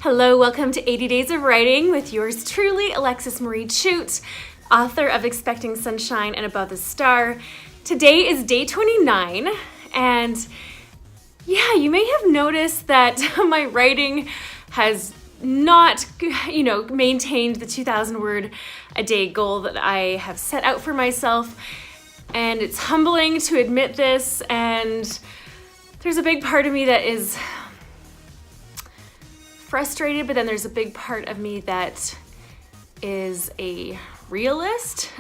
Hello, welcome to 80 Days of Writing with yours truly, Alexis Marie Chute, author of Expecting Sunshine and Above the Star. Today is day 29, and yeah, you may have noticed that my writing has not, maintained the 2,000 word a day goal that I have set out for myself, and it's humbling to admit this, and there's a big part of me that is frustrated, but then there's a big part of me that is a realist.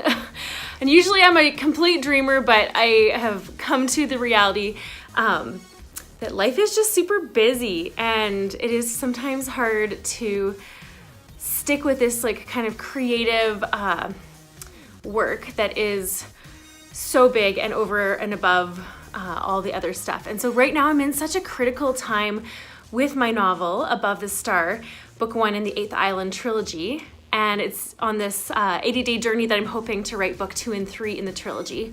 And usually I'm a complete dreamer, but I have come to the reality that life is just super busy, and it is sometimes hard to stick with this kind of creative work that is so big and over and above all the other stuff. And so right now I'm in such a critical time with my novel, Above the Star, book 1 in the 8th Island Trilogy. And it's on this 80-day journey that I'm hoping to write book 2 and 3 in the trilogy.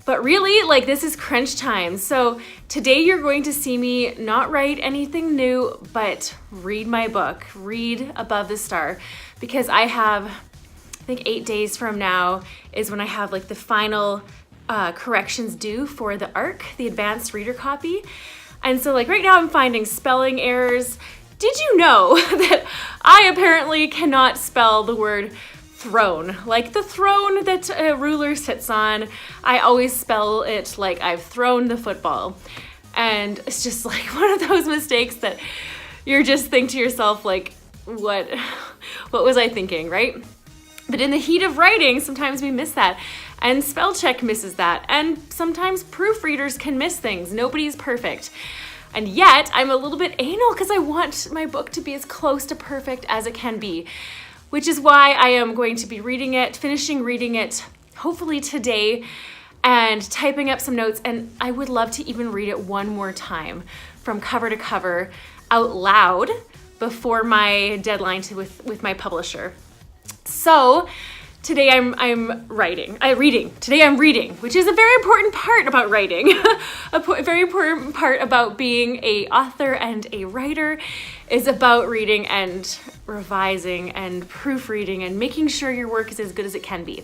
But really, this is crunch time. So today you're going to see me not write anything new, but read my book, read Above the Star, because I have, I think 8 days from now is when I have the final corrections due for the ARC, the advanced reader copy. And so right now I'm finding spelling errors. Did you know that I apparently cannot spell the word throne? Like the throne that a ruler sits on, I always spell it like I've thrown the football. And it's just one of those mistakes that you're just think to yourself, what was I thinking, right? But in the heat of writing, sometimes we miss that. And spell check misses that. And sometimes proofreaders can miss things. Nobody's perfect. And yet, I'm a little bit anal because I want my book to be as close to perfect as it can be. Which is why I am going to be finishing reading it, hopefully today, and typing up some notes. And I would love to even read it one more time from cover to cover out loud before my deadline with my publisher. So today I'm reading. Today I'm reading, which is a very important part about writing. A very important part about being a author and a writer is about reading and revising and proofreading and making sure your work is as good as it can be.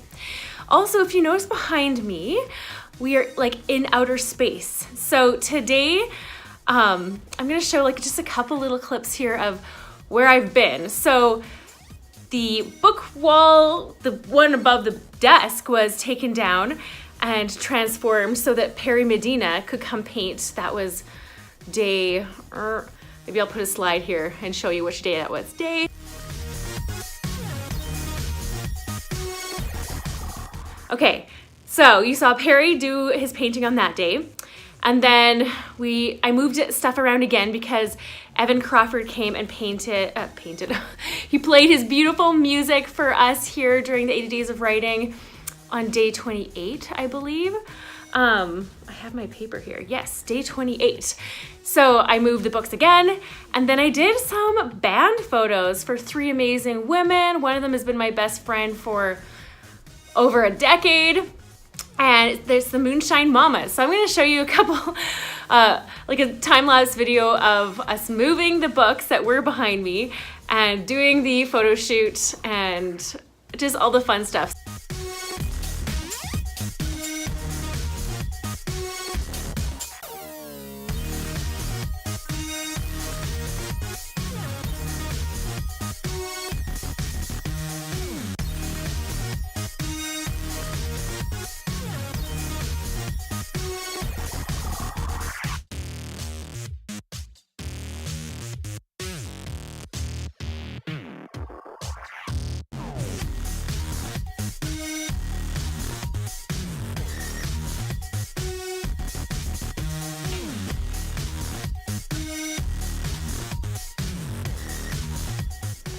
Also, if you notice behind me, we are in outer space. So today I'm going to show just a couple little clips here of where I've been. So the book wall, the one above the desk, was taken down and transformed so that Perry Medina could come paint. That was day, maybe I'll put a slide here and show you which day that was. Okay, so you saw Perry do his painting on that day. And then I moved stuff around again because Evan Crawford came and painted. He played his beautiful music for us here during the 80 Days of Writing on day 28, I believe. I have my paper here. Yes, day 28. So I moved the books again, and then I did some band photos for 3 amazing women. One of them has been my best friend for over a decade. And there's the Moonshine Mamas. So I'm going to show you a couple, a time-lapse video of us moving the books that were behind me and doing the photo shoot and just all the fun stuff.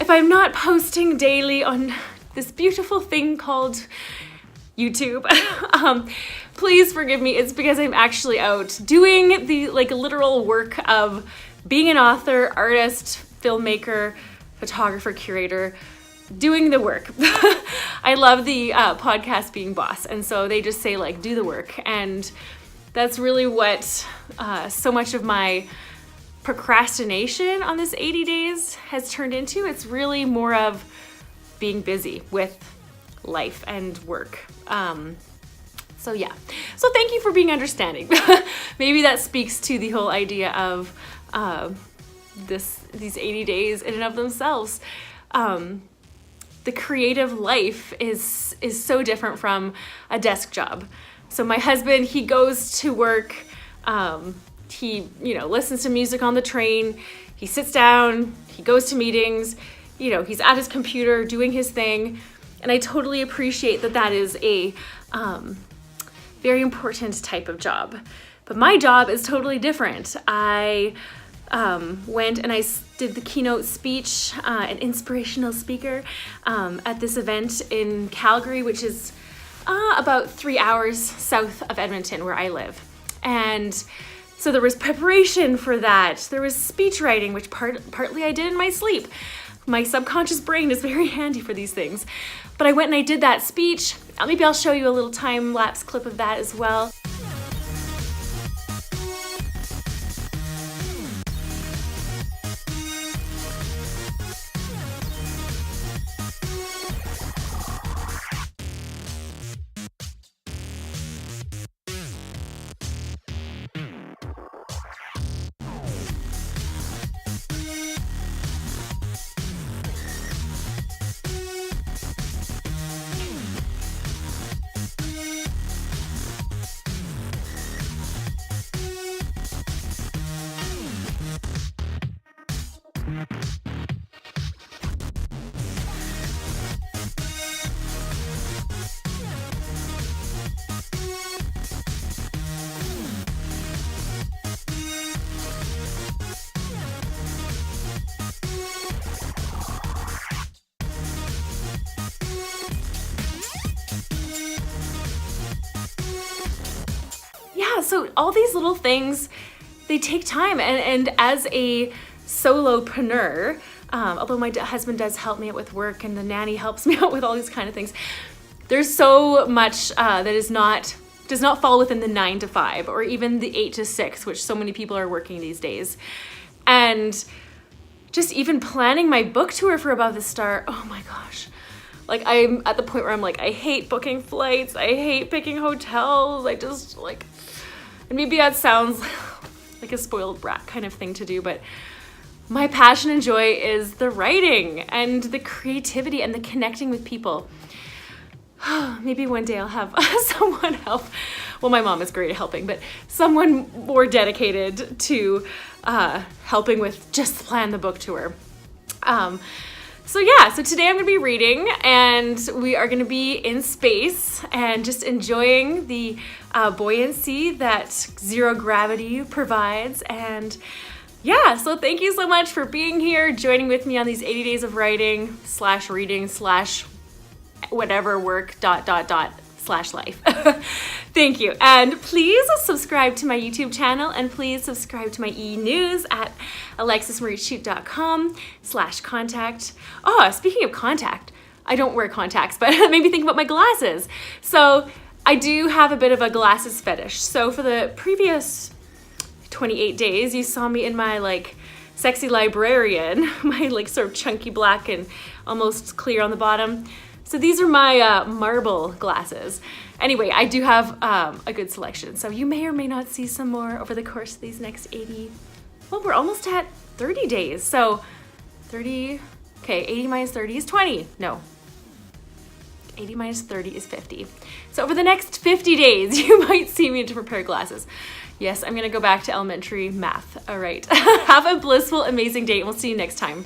If I'm not posting daily on this beautiful thing called YouTube, please forgive me. It's because I'm actually out doing the literal work of being an author, artist, filmmaker, photographer, curator, doing the work. I love the podcast Being Boss, and so they just say do the work, and that's really what so much of my procrastination on this 80 days has turned into. It's really more of being busy with life and work. So yeah, so thank you for being understanding. Maybe that speaks to the whole idea of these 80 days in and of themselves. The creative life is so different from a desk job. So my husband, he goes to work, he listens to music on the train, he sits down, he goes to meetings, he's at his computer doing his thing. And I totally appreciate that is a very important type of job. But my job is totally different. I went and I did the keynote speech, an inspirational speaker at this event in Calgary, which is about 3 hours south of Edmonton, where I live. And so there was preparation for that. There was speech writing, which partly I did in my sleep. My subconscious brain is very handy for these things. But I went and I did that speech. Maybe I'll show you a little time-lapse clip of that as well. So all these little things, they take time. And as a solopreneur, although my husband does help me out with work and the nanny helps me out with all these kind of things, there's so much that does not fall within the 9 to 5 or even the 8 to 6, which so many people are working these days. And just even planning my book tour for Above the Star, oh my gosh. Like, I'm at the point where I'm like, I hate booking flights. I hate picking hotels. I just like, and maybe that sounds like a spoiled brat kind of thing to do, but my passion and joy is the writing and the creativity and the connecting with people. Maybe one day I'll have someone help. Well, my mom is great at helping, but someone more dedicated to helping with just plan the book tour. So today I'm going to be reading, and we are going to be in space and just enjoying the buoyancy that zero gravity provides. And yeah, so thank you so much for being here, joining with me on these 80 days of writing / reading / whatever work / life. Thank you. And please subscribe to my YouTube channel, and please subscribe to my e-news at alexismariechute.com/contact. Oh, speaking of contact, I don't wear contacts, but it made me think about my glasses. So I do have a bit of a glasses fetish. So for the previous 28 days, you saw me in my like sexy librarian, my like sort of chunky black and almost clear on the bottom. So these are my marble glasses. Anyway, I do have a good selection. So you may or may not see some more over the course of these next 80. Well, we're almost at 30 days. So 30, okay, 80 minus 30 is 20. No, 80 minus 30 is 50. So over the next 50 days, you might see me into prepared glasses. Yes, I'm gonna go back to elementary math. All right, have a blissful, amazing day, and we'll see you next time.